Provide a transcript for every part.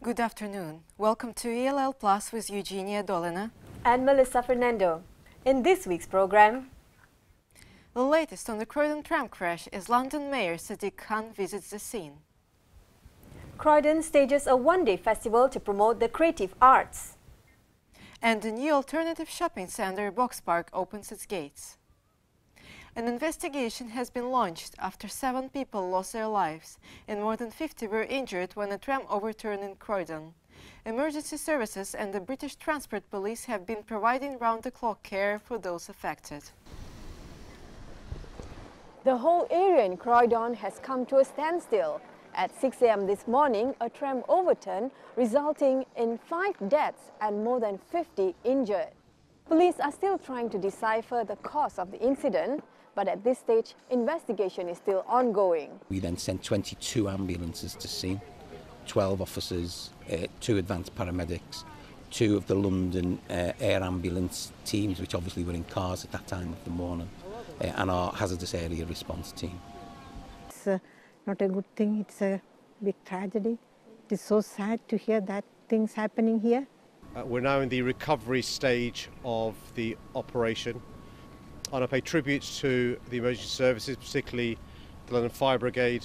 Good afternoon. Welcome to ELL Plus with Evgeniya, Doling and Melissa Fernando. In this week's program, the latest on the Croydon tram crash as London Mayor Sadiq Khan visits the scene. Croydon stages a one-day festival to promote the creative arts. And the new alternative shopping centre Box Park opens its gates. An investigation has been launched after 7 people lost their lives and more than 50 were injured when a tram overturned in Croydon. Emergency services and the British Transport Police have been providing round-the-clock care for those affected. The whole area in Croydon has come to a standstill. At 6 a.m. this morning, a tram overturned, resulting in 5 deaths and more than 50 injured. Police are still trying to decipher the cause of the incident, but at this stage, investigation is still ongoing. We then sent 22 ambulances to scene, 12 officers, 2 advanced paramedics, 2 of the London air ambulance teams, which obviously were in cars at that time of the morning, and our hazardous area response team. It's not a good thing, it's a big tragedy. It is so sad to hear that things happening here. We're now in the recovery stage of the operation. And I pay tributes to the emergency services, particularly the London Fire Brigade,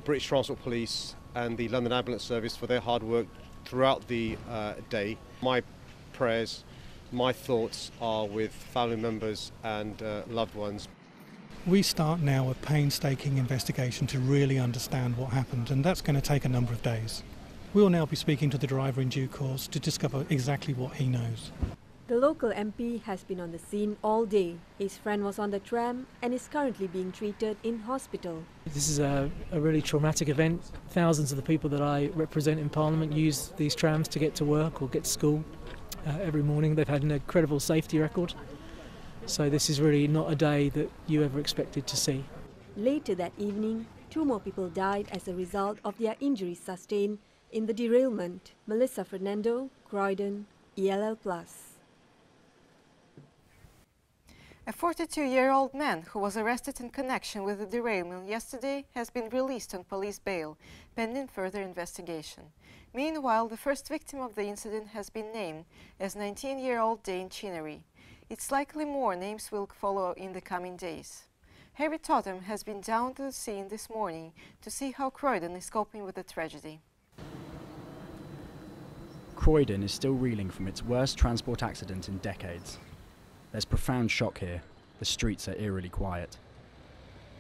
British Transport Police and the London Ambulance Service for their hard work throughout the day. My prayers, my thoughts are with family members and loved ones. We start now a painstaking investigation to really understand what happened, and that's going to take a number of days. We will now be speaking to the driver in due course to discover exactly what he knows. The local MP has been on the scene all day. His friend was on the tram and is currently being treated in hospital. This is a really traumatic event. Thousands of the people that I represent in Parliament use these trams to get to work or get to school every morning. They've had an incredible safety record. So this is really not a day that you ever expected to see. Later that evening, 2 more people died as a result of their injuries sustained in the derailment. Melissa Fernando, Croydon, ELL Plus. A 42-year-old man who was arrested in connection with the derailment yesterday has been released on police bail, pending further investigation. Meanwhile, the first victim of the incident has been named as 19-year-old Dane Chinnery. It's likely more names will follow in the coming days. Harry Totham has been down to the scene this morning to see how Croydon is coping with the tragedy. Croydon is still reeling from its worst transport accident in decades. There's profound shock here. The streets are eerily quiet.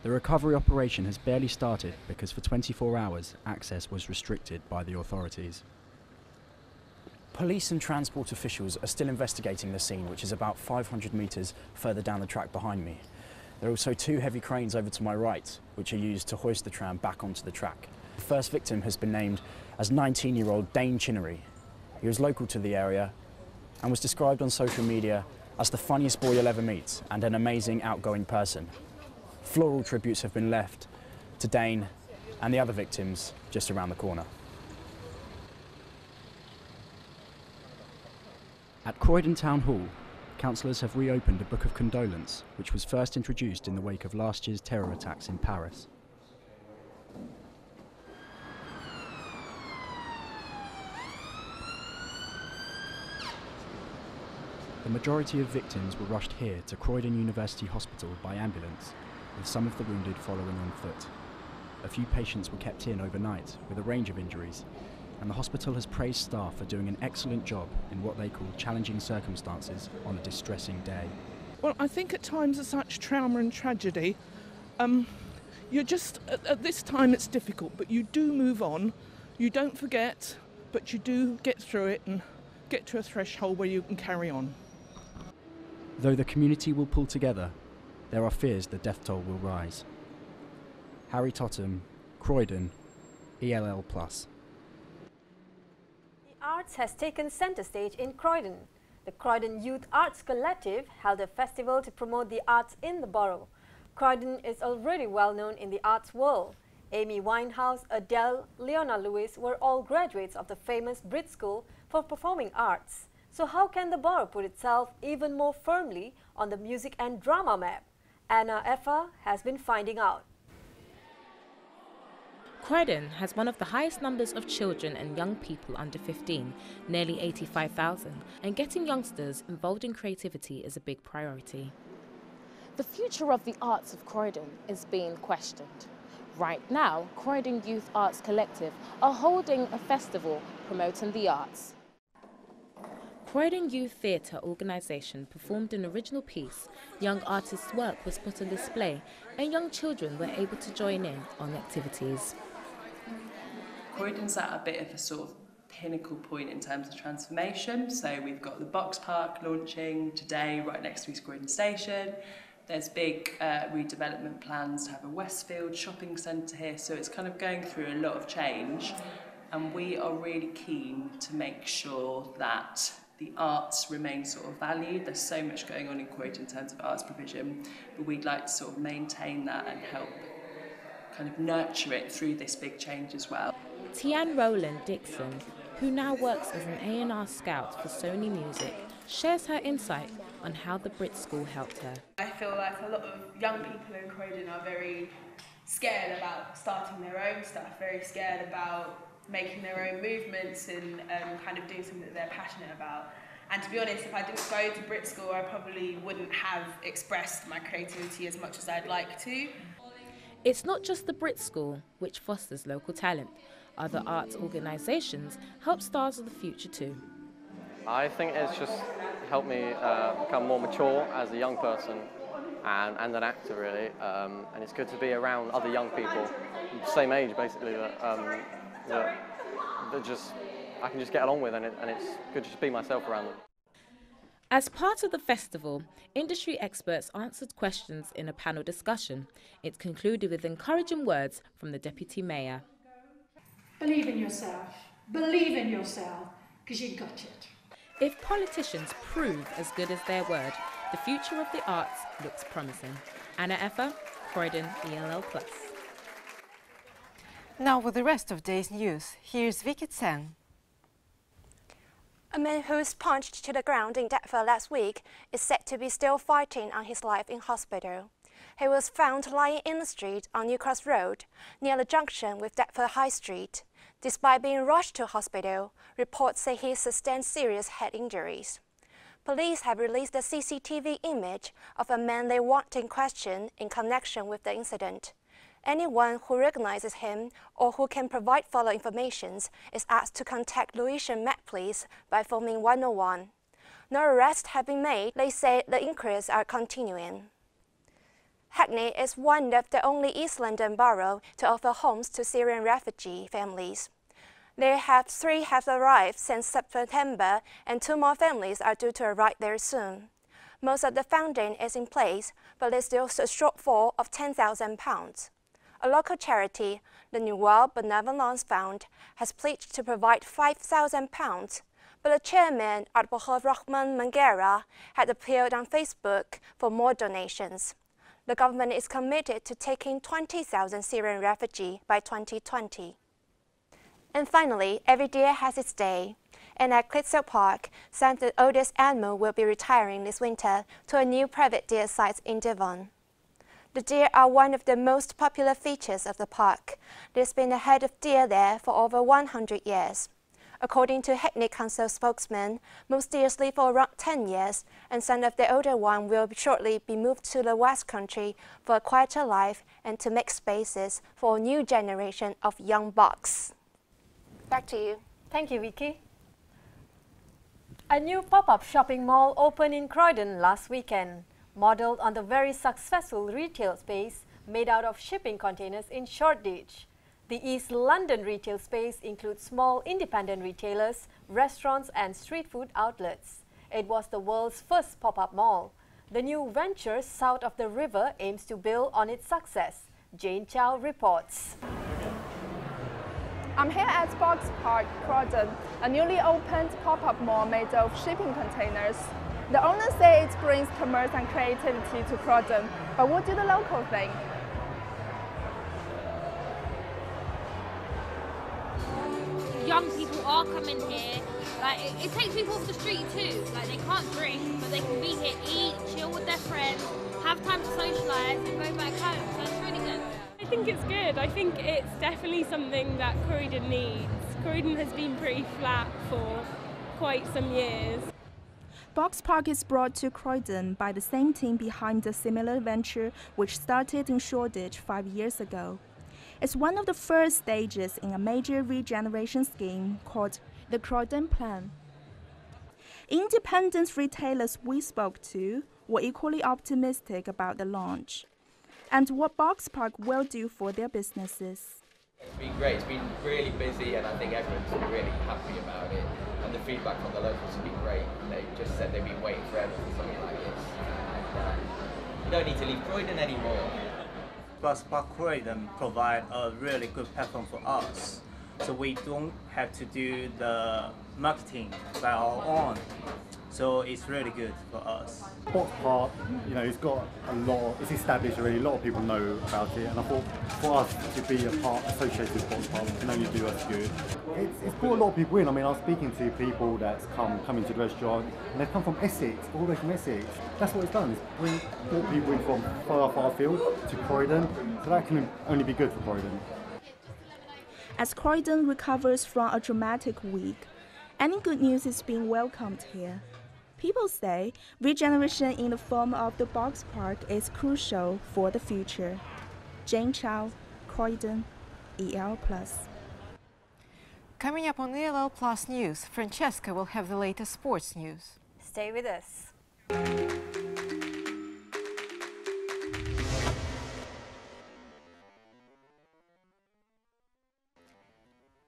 The recovery operation has barely started because for 24 hours access was restricted by the authorities. Police and transport officials are still investigating the scene, which is about 500 metres further down the track behind me. There are also 2 heavy cranes over to my right, which are used to hoist the tram back onto the track. The first victim has been named as 19-year-old Dane Chinnery. He was local to the area and was described on social media as the funniest boy you'll ever meet and an amazing outgoing person. Floral tributes have been left to Dane and the other victims just around the corner. At Croydon Town Hall, councillors have reopened a book of condolence which was first introduced in the wake of last year's terror attacks in Paris. The majority of victims were rushed here to Croydon University Hospital by ambulance, with some of the wounded following on foot. A few patients were kept in overnight with a range of injuries, and the hospital has praised staff for doing an excellent job in what they call challenging circumstances on a distressing day. Well, I think at times of such trauma and tragedy, you're just, at this time it's difficult, but you do move on, you don't forget, but you do get through it and get to a threshold where you can carry on. Though the community will pull together, there are fears the death toll will rise. Harry Totham, Croydon, ELL Plus. The arts has taken centre stage in Croydon. The Croydon Youth Arts Collective held a festival to promote the arts in the borough. Croydon is already well known in the arts world. Amy Winehouse, Adele, Leona Lewis were all graduates of the famous Brit School for Performing Arts. So how can the borough put itself even more firmly on the music and drama map? Efah has been finding out. Croydon has one of the highest numbers of children and young people under 15, nearly 85,000, and getting youngsters involved in creativity is a big priority. The future of the arts of Croydon is being questioned. Right now, Croydon Youth Arts Collective are holding a festival promoting the arts. Croydon Youth Theatre Organisation performed an original piece. Young artists' work was put on display and young children were able to join in on activities. Croydon's at a bit of a sort of pinnacle point in terms of transformation. So we've got the Box Park launching today right next to East Croydon Station. There's big redevelopment plans to have a Westfield shopping centre here. So it's kind of going through a lot of change. And we are really keen to make sure that the arts remain sort of valued. There's so much going on in Croydon in terms of arts provision, but we'd like to sort of maintain that and help kind of nurture it through this big change as well. Tian Rowland Dixon, who now works as an A&R scout for Sony Music, shares her insight on how the Brit School helped her. I feel like a lot of young people in Croydon are very scared about starting their own stuff, very scared about making their own movements and kind of doing something that they're passionate about. And to be honest, if I didn't go to Brit School, I probably wouldn't have expressed my creativity as much as I'd like to. It's not just the Brit School which fosters local talent. Other arts organisations help stars of the future too. I think it's just helped me become more mature as a young person and an actor really. And it's good to be around other young people, same age basically, that I can just get along with, and it's good to just be myself around them. As part of the festival, industry experts answered questions in a panel discussion. It concluded with encouraging words from the Deputy Mayor. Believe in yourself, because you got it. If politicians prove as good as their word, the future of the arts looks promising. Anna Efah, Croydon, ELL+. Now with the rest of day's news, here's Vicky Tseng. A man who was punched to the ground in Efgeniya last week is said to be still fighting on his life in hospital. He was found lying in the street on New Cross Road, near the junction with Efgeniya High Street. Despite being rushed to hospital, reports say he sustained serious head injuries. Police have released a CCTV image of a man they want in question in connection with the incident. Anyone who recognizes him or who can provide further information is asked to contact Lewisham Met Police by phoning 101. No arrests have been made. They say the inquiries are continuing. Hackney is one of the only East London boroughs to offer homes to Syrian refugee families. Three have arrived since September, and 2 more families are due to arrive there soon. Most of the funding is in place, but there's still a shortfall of £10,000. A local charity, the New World Benevolence Fund, has pledged to provide £5,000, but the chairman, Abdul Rahman Mangera, had appealed on Facebook for more donations. The government is committed to taking 20,000 Syrian refugees by 2020. And finally, every deer has its day. And at Clitsell Park, some of the oldest animal will be retiring this winter to a new private deer site in Devon. The deer are one of the most popular features of the park. There's been a herd of deer there for over 100 years. According to Hackney Council spokesman, most deer live for around 10 years, and some of the older ones will shortly be moved to the West Country for a quieter life and to make spaces for a new generation of young bucks. Back to you. Thank you, Vicky. A new pop-up shopping mall opened in Croydon last weekend, modelled on the very successful retail space made out of shipping containers in Shoreditch. The East London retail space includes small independent retailers, restaurants and street food outlets. It was the world's first pop-up mall. The new venture south of the river aims to build on its success. Jane Chou reports. I'm here at Box Park, Croydon, a newly opened pop-up mall made of shipping containers. The owners say it brings commerce and creativity to Croydon, but what do the locals think? Young people are coming here. Like it takes people off the street too. Like they can't drink, but they can be here, eat, chill with their friends, have time to socialise, and go back home. So it's really good. I think it's good. I think it's definitely something that Croydon needs. Croydon has been pretty flat for quite some years. Box Park is brought to Croydon by the same team behind a similar venture which started in Shoreditch 5 years ago. It's one of the first stages in a major regeneration scheme called the Croydon Plan. Independent retailers we spoke to were equally optimistic about the launch and what Box Park will do for their businesses. It's been great, it's been really busy and I think everyone's been really happy about it, and the feedback from the locals has been great. They just said they've been waiting forever for something like this. And, you don't need to leave Croydon anymore. Box Park Croydon provide a really good platform for us, so we don't have to do the marketing by our own. So it's really good for us. Box Park, you know, it's got a lot, it's established already, a lot of people know about it, and I thought for us to be a part associated with Box Park can only do us good. It's brought a lot of people in. I mean, I was speaking to people that's come into the restaurant, and they've come from Essex, all the way from Essex. That's what it's done, it's brought people in from far afield to Croydon, so that can only be good for Croydon. As Croydon recovers from a dramatic week, any good news is being welcomed here. People say regeneration in the form of the Box Park is crucial for the future. Jane Chou, Croydon, EL+. Coming up on ELL Plus News, Francesca will have the latest sports news. Stay with us.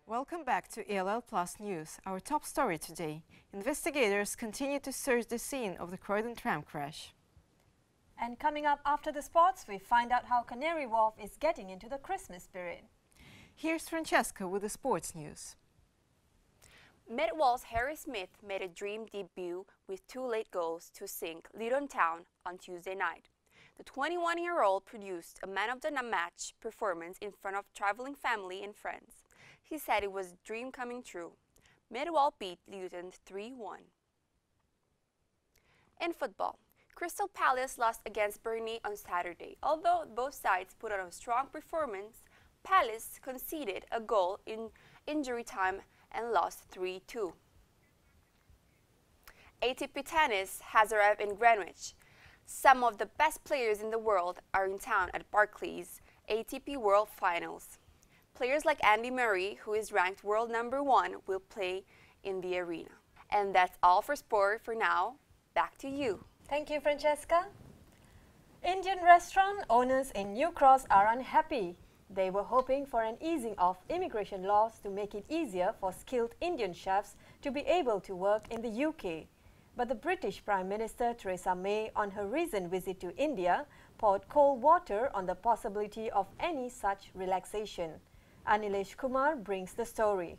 Welcome back to ELL Plus News. Our top story today. Investigators continue to search the scene of the Croydon tram crash. And coming up after the sports, we find out how Canary Wharf is getting into the Christmas spirit. Here's Francesca with the sports news. Millwall's Harry Smith made a dream debut with 2 late goals to sink Luton Town on Tuesday night. The 21-year-old produced a man-of-the-match performance in front of travelling family and friends. He said it was a dream coming true. Millwall beat Luton 3-1. In football, Crystal Palace lost against Burnley on Saturday. Although both sides put on a strong performance, Palace conceded a goal in injury time and lost 3-2. ATP tennis has arrived in Greenwich. Some of the best players in the world are in town at Barclays ATP World Finals. Players like Andy Murray, who is ranked world #1, will play in the arena. And that's all for sport for now. Back to you. Thank you, Francesca. Indian restaurant owners in New Cross are unhappy. They were hoping for an easing of immigration laws to make it easier for skilled Indian chefs to be able to work in the UK. But the British Prime Minister Theresa May, on her recent visit to India, poured cold water on the possibility of any such relaxation. Anilesh Kumar brings the story.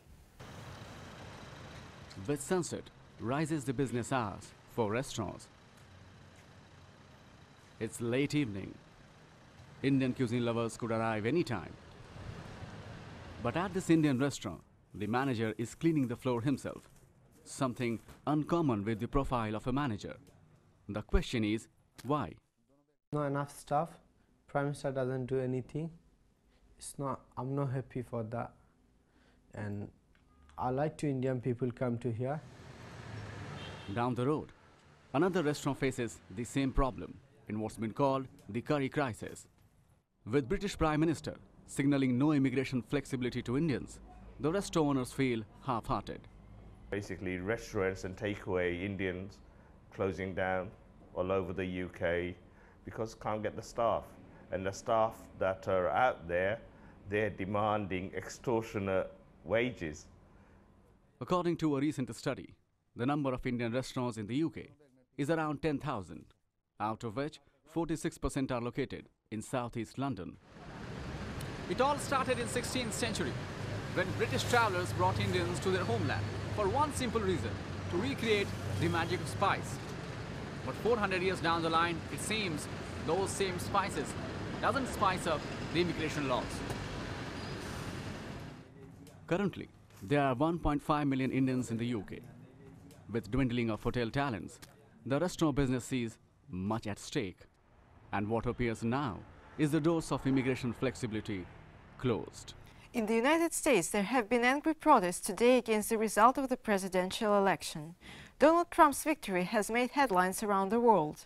With sunset, rises the business hours for restaurants. It's late evening. Indian cuisine lovers could arrive anytime. But at this Indian restaurant, the manager is cleaning the floor himself, something uncommon with the profile of a manager. The question is, why? Not enough staff. Prime Minister doesn't do anything. I'm not happy for that. And I like to Indian people come to here. Down the road, another restaurant faces the same problem in what's been called the curry crisis. With British Prime Minister signaling no immigration flexibility to Indians, the restaurant owners feel half-hearted. Basically, restaurants and takeaway Indians closing down all over the UK because can't get the staff. And the staff that are out there, they're demanding extortionate wages. According to a recent study, the number of Indian restaurants in the UK is around 10,000, out of which 46% are located in southeast London. It all started in 16th century, when British travellers brought Indians to their homeland for one simple reason, to recreate the magic of spice. But 400 years down the line, it seems those same spices doesn't spice up the immigration laws. Currently, there are 1.5 million Indians in the UK. With dwindling of hotel talents, the restaurant business sees much at stake. And what appears now is the doors of immigration flexibility closed. In the United States, there have been angry protests today against the result of the presidential election. Donald Trump's victory has made headlines around the world.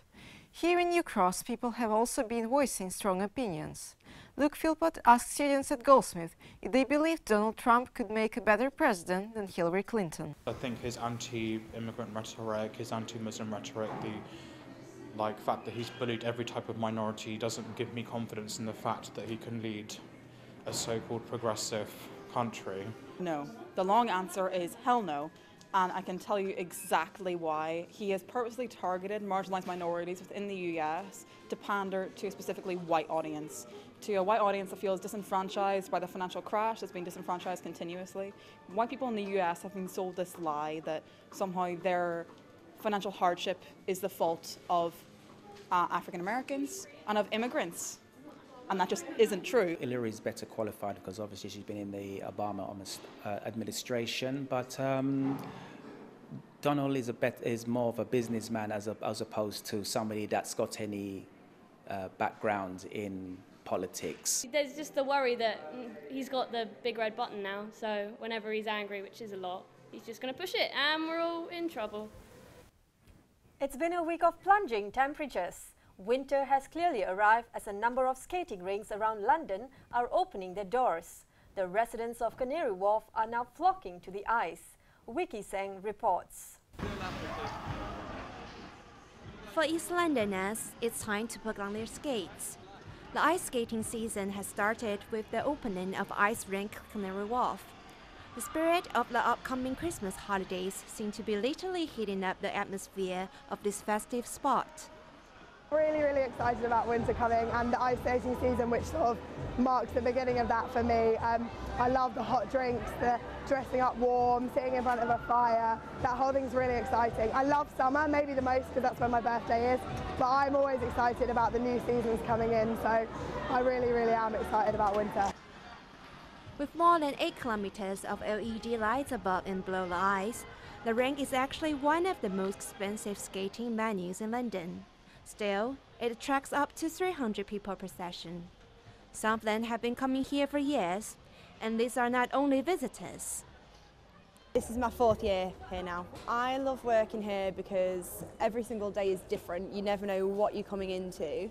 Here in New Cross, people have also been voicing strong opinions. Luke Philpott asked students at Goldsmiths if they believed Donald Trump could make a better president than Hillary Clinton. I think his anti-immigrant rhetoric, his anti-Muslim rhetoric, the fact that he's bullied every type of minority doesn't give me confidence in the fact that he can lead a so-called progressive country. No. The long answer is hell no. And I can tell you exactly why. He has purposely targeted marginalised minorities within the US to pander to a specifically white audience. To a white audience that feels disenfranchised by the financial crash, that's been disenfranchised continuously. White people in the US have been sold this lie that somehow their financial hardship is the fault of African Americans and of immigrants. And that just isn't true. Hillary is better qualified because obviously she's been in the Obama administration, but Donald is more of a businessman as opposed to somebody that's got any background in politics. There's just the worry that he's got the big red button now, so whenever he's angry, which is a lot, he's just going to push it and we're all in trouble. It's been a week of plunging temperatures. Winter has clearly arrived as a number of skating rinks around London are opening their doors. The residents of Canary Wharf are now flocking to the ice. Vicky Tseng reports. For East Londoners, it's time to put on their skates. The ice skating season has started with the opening of ice rink Canary Wharf. The spirit of the upcoming Christmas holidays seems to be literally heating up the atmosphere of this festive spot. Really excited about winter coming and the ice skating season, which sort of marks the beginning of that for me. I love the hot drinks, the dressing up warm, sitting in front of a fire. That whole thing's really exciting. I love summer, maybe the most because that's when my birthday is, but I'm always excited about the new seasons coming in, so I really am excited about winter. With more than 8 kilometers of LED lights above and below the ice, the rink is actually one of the most expensive skating venues in London. Still, it attracts up to 300 people per session. Some of them have been coming here for years, and these are not only visitors. This is my 4th year here now. I love working here because every single day is different. You never know what you're coming into.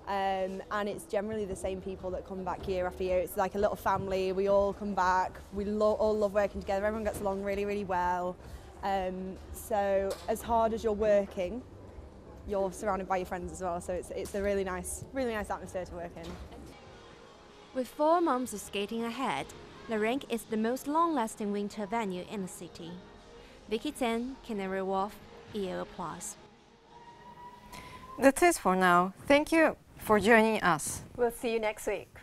And it's generally the same people that come back year after year. It's like a little family. We all come back. We all love working together. Everyone gets along really well. So as hard as you're working, you're surrounded by your friends as well, so it's a really nice atmosphere to work in. With 4 months of skating ahead, the rink is the most long-lasting winter venue in the city. Vicky Tseng, Canary Wharf, ELL Plus. That's it for now. Thank you for joining us. We'll see you next week.